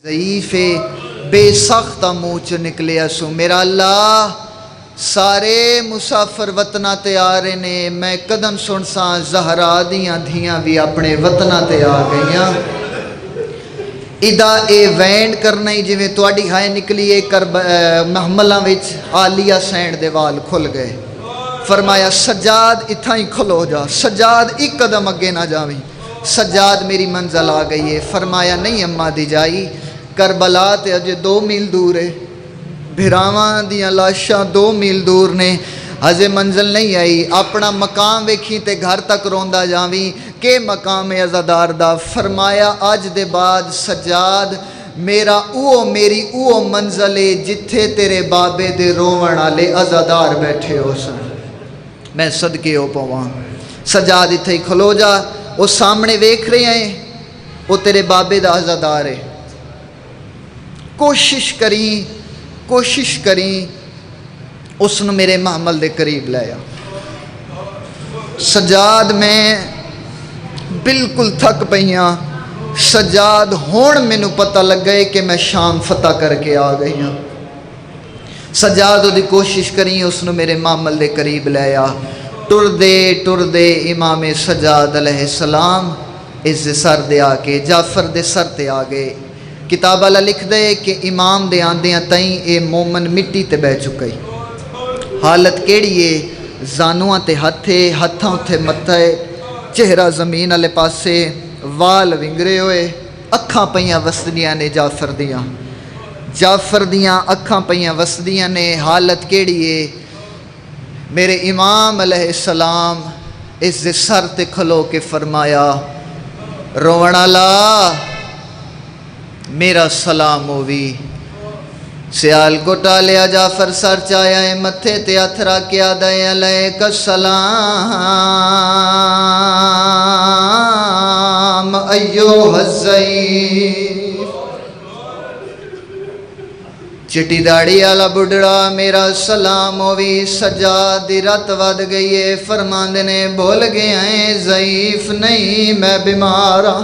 ضعیف بے سخت منہ چ نکلیا سو میرا اللہ سارے مسافر وطنہ تے آ رہے نے میں قدم سن سا زہرا دیاں دھیاں بھی اپنے وطنہ تے آ گئیاں ادا اے وینڈ کرنا ہی جویں تواڈی ہائے نکلی اے محملاں وچ عالیہ سینڈ دے وال کھل گئے فرمایا سجاد اتھاں ہی کھلو جا سجاد ایک قدم اگے نہ جاویں سجاد میری منزل آ گئی ہے فرمایا نہیں اماں دی جائی کربلا تے اجے 2 میل دور ہے بھراواں دیاں لاشاں 2 میل دور نے ہجے منزل نہیں آئی اپنا مقام ویکھی تے گھر تک روندا جاویں کہ مقام عزادار دا فرمایا اج دے بعد سجاد میرا میری منزل ہے جتھے تیرے بابے دے روون والے عزادار بیٹھے ہو سن میں صدقے ہو پواں سجاد اتھے ہی کھلو جا وہ سامنے ویکھ رہے ہیں وہ تیرے بابے دا عزادار ہے کوشش کریں اس نے میرے محمل دے قریب لایا سجاد میں بالکل تھک پئیاں سجاد ہون مینوں پتہ لگ گئے کہ میں شام فتح کر کے آ گئی ہوں سجاد دی کوشش کریں اس نے میرے محمل دے قریب لایا ٹر دے امام سجاد علیہ السلام اس سر دے آ کے جعفر دے سر تے آ گئے کتاب والا لکھ دے کہ امام دے آندیاں تائیں اے مومن مٹی تے بہ چکے حالت کیڑی ہے زانواں تے ہتھاں تے متھے چہرہ زمین والے پاسے وال ونگرے ہوئے اکھاں پئیاں وسدیاں نے جعفر دیاں اکھاں پئیاں وسدیاں نے حالت کیڑی ہے میرے امام علیہ السلام اس دے سر تے کھلو کے فرمایا روون والا میرا سلام ہووی سیال کو ٹالیا جعفر سر چایا ہے متھے تے ہتھ رکھیا دے علیک السلام ایوہ الضعیف چٹی داڑی والا بڑھڑا میرا سلام ہووی سجاد دی رت ود گئی ہے فرماندے نے بھول گیا ہے ضعیف نہیں میں بیمار ہاں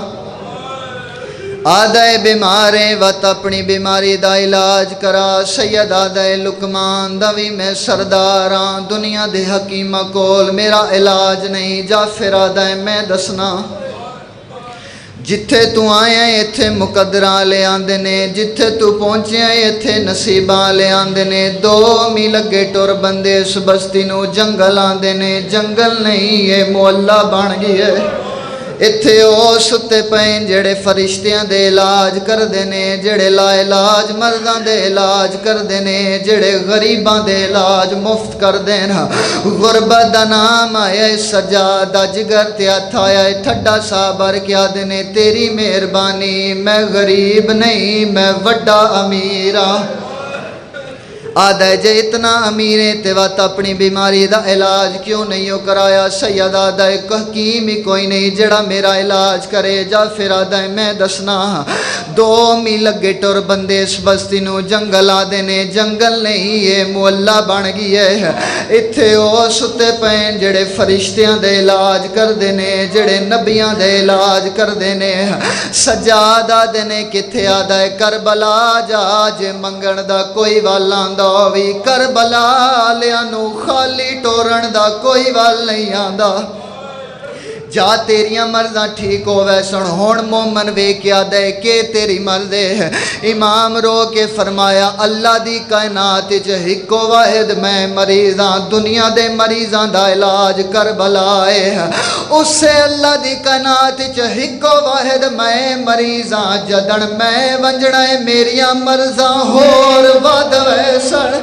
آدھے بیماریں وط اپنی بیماری دا علاج کرا سید آدھے لکمان دوی میں سرداراں دنیا دے حکیمہ کول میرا علاج نہیں جعفر آدھے میں دسنا جتھے تو آیا ایتھے مقدراں لے آندے نے جتھے تو پہنچے ایتھے نصیباں لے آندے نے 2 میل اگے ٹر بندے اس بستی نو جنگل آندے نے جنگل نہیں یہ محلہ بن گئی ہے اتھے او ستے پین جڑے فرشتیاں دے علاج کر دینے جڑے لا علاج مردان دے علاج کر دینے جڑے غریباں دے علاج مفت کر دینا غربت دا نام آیا سجادہ جگر تے ہتھ آیا ٹھڈا صابر کیا دینے تیری مہربانی میں غریب نہیں میں وڈا امیرہ آدھے جے اتنا امیریں تے وقت اپنی بیماری دا علاج کیوں نہیں ہو کرایا سید آدھے حکیم ہی کوئی نہیں جڑا میرا علاج کرے جعفر آدھے میں دسنا 2 میل لگے ٹر بندے اس بستی نو جنگل آدھے نے جنگل نہیں یہ محلہ بن گئی ہے اتھے او ستے پین جڑے فرشتیاں دے علاج کر دینے جڑے نبیاں دے علاج کر دینے سجاد آدھے نے کتھے آدھے کربلا جا جے منگن دا کوئی والاں وی کربلا لیانو خالی ٹورن دا کوئی وال نہیں آندا جا تیریاں مرضاں ٹھیک ہو ویسن ہون مومن وے کیا دے کہ تیری مرضے امام رو کے فرمایا اللہ دی کائنات ہکو واحد میں مریضاں دنیا دے مریضاں دا علاج کربلا ہے اس سے اللہ دی کائنات ہکو واحد میں مریضاں جدن میں ونجڑا میریاں مرضاں ہور ود ویسن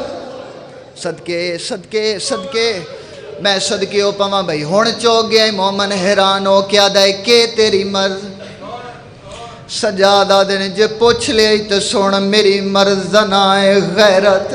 صدقے میں صدقے ہو پاواں بھائی ہون چوک گیا مومن حیران ہو کیا دے کہ تیری مرض سجادہ دے نے جے پوچھ لے تو سن میری مرض زنائے غیرت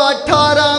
18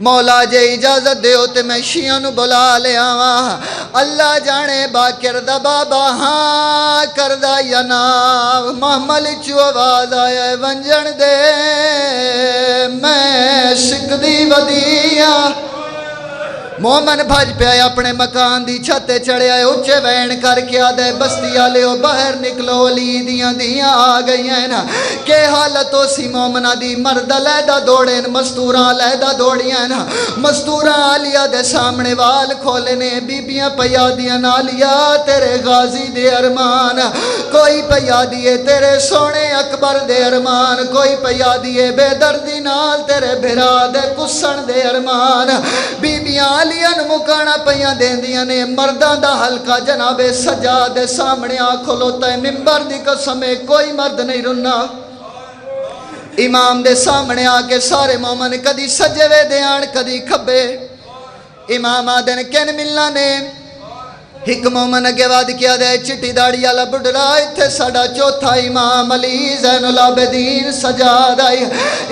مولا جے اجازت دیو تے میں شیعہ نو بلا لے آواں اللہ جانے باکر دا بابا ہاں کردہ یا نا محمل چو آواز آیا ہے ونجن دے میں سکھ دی ودیا مومن بھج پہ آئے اپنے مکان دی چھتے چڑھے آئے اچھے وین کر کے آدھے بستی آلے ہو باہر نکلو لی دیاں آ گئی ہیں نا کہ حالتوں سی مومنہ دی مرد لیدہ دوڑیں مستوراں لیدہ دوڑیاں نا مستوراں آلیا دے سامنے وال کھولنے بیبیاں پیادیاں نالیا تیرے غازی دے ارمان کوئی پیادیے تیرے سونے اکبر دے ارمان کوئی پیادیے بے دردی نال تیرے بھرا دے کسن دے ارمان بیبیاں مکانا پیاں دیندیاں نے مردان دا حلقہ جناب سجاد سامنے کھلوتا ہے ممبر دی قسم کوئی مرد نہیں رنا امام دے سامنے آکے سارے مومن کدی سجے وے دیان کدی کھبے امام آدھن کین ملنا نے ایک مومن اگے وعد کیا دے چٹی داڑی والا بڑھڑا ایتھے ساڈا چوتھا امام علی زین العابدین سجاد آئی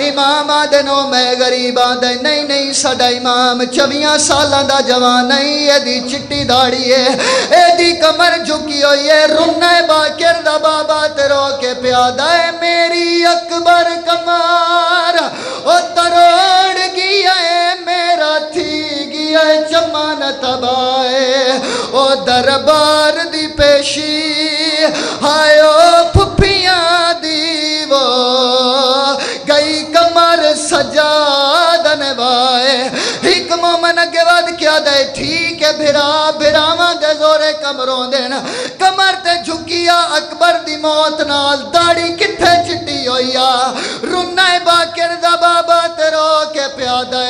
امام آدنو میں غریب آدھے نہیں ساڈا امام 24 سالاں دا جوان نہیں اے دی چٹی داڑی ہے اے دی کمر جھکی ہوئی ہے رنے باکر دا بابا تیرو کے پیادہ ہے میری اکبر کمار او تروڑ گیا ہے میرا تھی گیا ہے چمان تبائے او دربار دی پیشی ہائیو پھپیاں دی وہ گئی کمر سجادن وائے ایک مومن اگے وعد کیا دے ٹھیک ہے بھراواں دے زورے کمروں دینا کمر تے جھکیا اکبر دی موت نال داڑی کتھے چٹی ہویا رنہ باکر دا بابا تے رو کے پیادہ